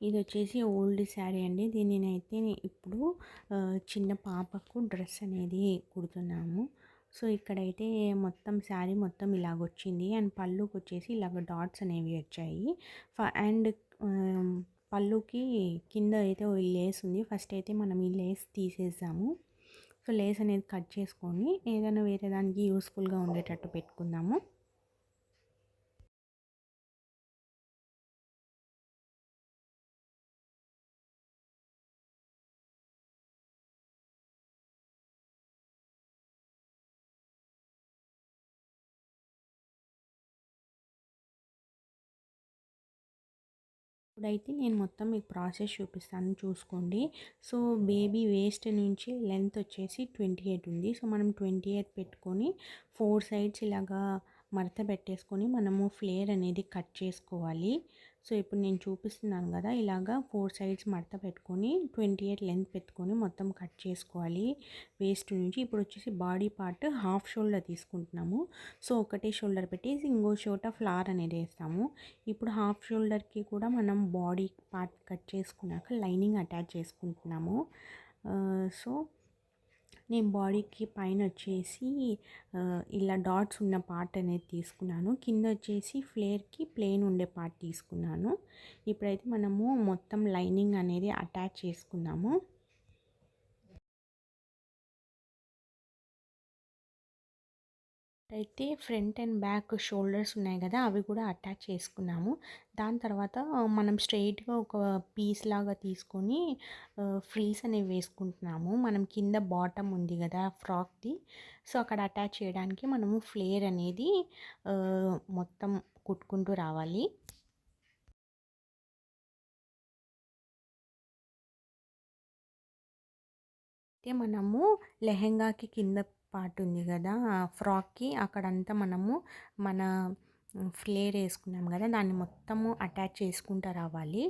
ఇది వచ్చేసి ఓల్డ్ శారీ అండి. దీన్ని నేనైతే ఇప్పుడు చిన్న పాపకు డ్రెస్ అనేది కుడుతున్నాము. సో, ఇక్కడైతే మొత్తం శారీ మొత్తం ఇలాగొచ్చింది. అండ్ పళ్ళుకొచ్చేసి ఇలాగ డాట్స్ అనేవి వచ్చాయి. అండ్ పళ్ళుకి కింద అయితే ఓ లేస్ ఉంది. ఫస్ట్ అయితే మనం ఈ లేస్ తీసేసాము. సో, లేస్ అనేది కట్ చేసుకొని ఏదైనా వేరే దానికి యూస్ఫుల్గా ఉండేటట్టు పెట్టుకుందాము. ఇప్పుడైతే నేను మొత్తం మీకు ప్రాసెస్ చూపిస్తాను చూసుకోండి. సో, బేబీ వేస్ట్ నుంచి లెంత్ వచ్చేసి 28 ఉంది. సో, మనం 28 పెట్టుకొని 4 సైడ్స్ ఇలాగా మడత పెట్టేసుకొని మనము ఫ్లేర్ అనేది కట్ చేసుకోవాలి. సో, ఇప్పుడు నేను చూపిస్తున్నాను కదా, ఇలాగా 4 సైడ్స్ మడత పెట్టుకొని 28 లెంత్ పెట్టుకొని మొత్తం కట్ చేసుకోవాలి వేస్ట్ నుంచి. ఇప్పుడు వచ్చేసి బాడీ పార్ట్ హాఫ్ షోల్డర్ తీసుకుంటున్నాము. సో, ఒకటే షోల్డర్ పెట్టేసి ఇంకో చోట ఫ్లవర్ అనేది వేస్తాము. ఇప్పుడు హాఫ్ షోల్డర్కి కూడా మనం బాడీ పార్ట్ కట్ చేసుకున్నాక లైనింగ్ అటాచ్ చేసుకుంటున్నాము. సో, నేను బాడీకి పైన వచ్చేసి ఇలా డాట్స్ ఉన్న పార్ట్ అనేది తీసుకున్నాను. కింద వచ్చేసి ఫ్లేర్కి ప్లెయిన్ ఉండే పార్ట్ తీసుకున్నాను. ఇప్పుడైతే మనము మొత్తం లైనింగ్ అనేది అటాచ్ చేసుకున్నాము. అయితే ఫ్రంట్ అండ్ బ్యాక్ షోల్డర్స్ ఉన్నాయి కదా, అవి కూడా అటాచ్ చేసుకున్నాము. దాని తర్వాత మనం స్ట్రెయిట్గా ఒక పీస్ లాగా తీసుకొని ఫ్రిల్స్ అనేవి వేసుకుంటున్నాము. మనం కింద బాటమ్ ఉంది కదా ఫ్రాక్ది, సో అక్కడ అటాచ్ చేయడానికి మనము ఫ్లేర్ అనేది మొత్తం కుట్టుకుంటూ రావాలి. అయితే మనము లెహెంగాకి కింద పార్ట్ ఉంది కదా ఫ్రాక్కి, అక్కడంతా మనము మన ఫ్లేర్ వేసుకున్నాం కదా, దాన్ని మొత్తము అటాచ్ చేసుకుంటూ రావాలి.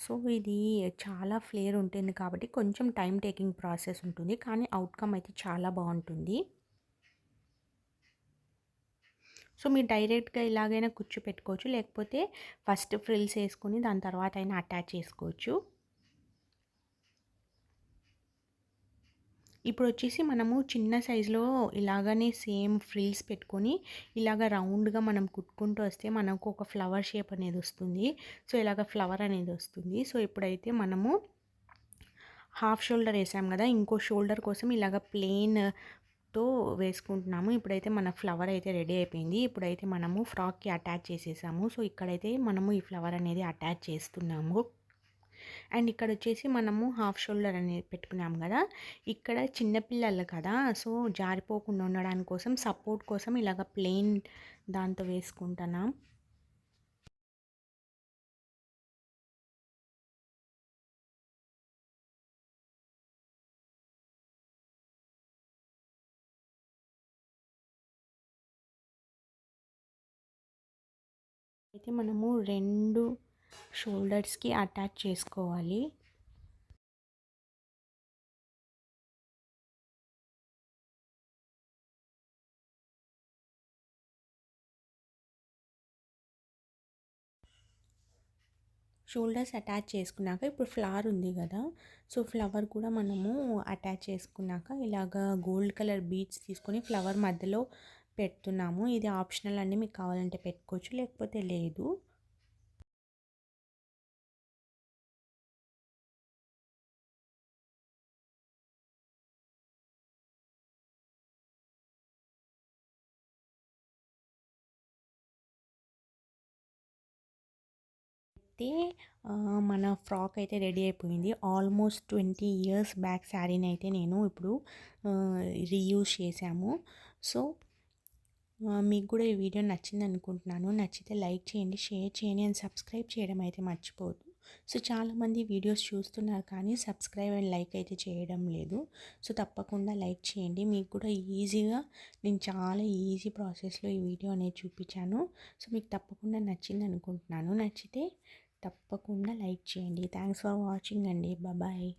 సో ఇది చాలా ఫ్లేర్ ఉంటుంది కాబట్టి కొంచెం టైం టేకింగ్ ప్రాసెస్ ఉంటుంది, కానీ అవుట్కమ్ అయితే చాలా బాగుంటుంది. సో మీరు డైరెక్ట్గా ఇలాగైనా కుచ్చు పెట్టుకోవచ్చు, లేకపోతే ఫస్ట్ ఫ్రిల్స్ వేసుకొని దాని తర్వాత అయినా అటాచ్ చేసుకోవచ్చు. ఇప్పుడు వచ్చేసి మనము చిన్న సైజులో ఇలాగనే సేమ్ ఫ్రిల్స్ పెట్టుకొని ఇలాగ రౌండ్గా మనం కుట్టుకుంటూ వస్తే మనకు ఒక ఫ్లవర్ షేప్ అనేది వస్తుంది. సో ఇలాగ ఫ్లవర్ అనేది వస్తుంది. సో ఇప్పుడైతే మనము హాఫ్ షోల్డర్ వేసాం కదా, ఇంకో షోల్డర్ కోసం ఇలాగ ప్లెయిన్తో వేసుకుంటున్నాము. ఇప్పుడైతే మన ఫ్లవర్ అయితే రెడీ అయిపోయింది. ఇప్పుడైతే మనము ఫ్రాక్కి అటాచ్ చేసేసాము. సో ఇక్కడైతే మనము ఈ ఫ్లవర్ అనేది అటాచ్ చేస్తున్నాము. అండ్ ఇక్కడ వచ్చేసి మనము హాఫ్ షోల్డర్ అనేది పెట్టుకున్నాం కదా, ఇక్కడ చిన్నపిల్లలు కదా, సో జారిపోకుండా ఉండడానికి కోసం సపోర్ట్ కోసం ఇలాగ ప్లెయిన్ దాంతో వేసుకుంటున్నాం. అయితే మనము 2 షోల్డర్స్కి అటాచ్ చేసుకోవాలి. షోల్డర్స్ అటాచ్ చేసుకున్నాక ఇప్పుడు ఫ్లవర్ ఉంది కదా, సో ఫ్లవర్ కూడా మనము అటాచ్ చేసుకున్నాక ఇలాగ గోల్డ్ కలర్ బీడ్స్ తీసుకొని ఫ్లవర్ మధ్యలో పెడుతున్నాము. ఇది ఆప్షనల్ అండి, మీకు కావాలంటే పెట్టుకోవచ్చు, లేకపోతే లేదు. అయితే మన ఫ్రాక్ అయితే రెడీ అయిపోయింది. ఆల్మోస్ట్ 20 ఇయర్స్ బ్యాక్ శారీని అయితే నేను ఇప్పుడు రీయూజ్ చేశాము. సో మీకు కూడా ఈ వీడియో నచ్చింది అనుకుంటున్నాను. నచ్చితే లైక్ చేయండి, షేర్ చేయండి అండ్ సబ్స్క్రైబ్ చేయడం అయితే మర్చిపోవద్దు. సో చాలామంది వీడియోస్ చూస్తున్నారు కానీ సబ్స్క్రైబ్ అండ్ లైక్ అయితే చేయడం లేదు. సో తప్పకుండా లైక్ చేయండి. మీకు కూడా ఈజీగా నేను చాలా ఈజీ ప్రాసెస్లో ఈ వీడియో అనేది చూపించాను. సో మీకు తప్పకుండా నచ్చింది అనుకుంటున్నాను. నచ్చితే తప్పకుండా లైక్ చేయండి. థ్యాంక్స్ ఫర్ వాచింగ్ అండి. బాయ్.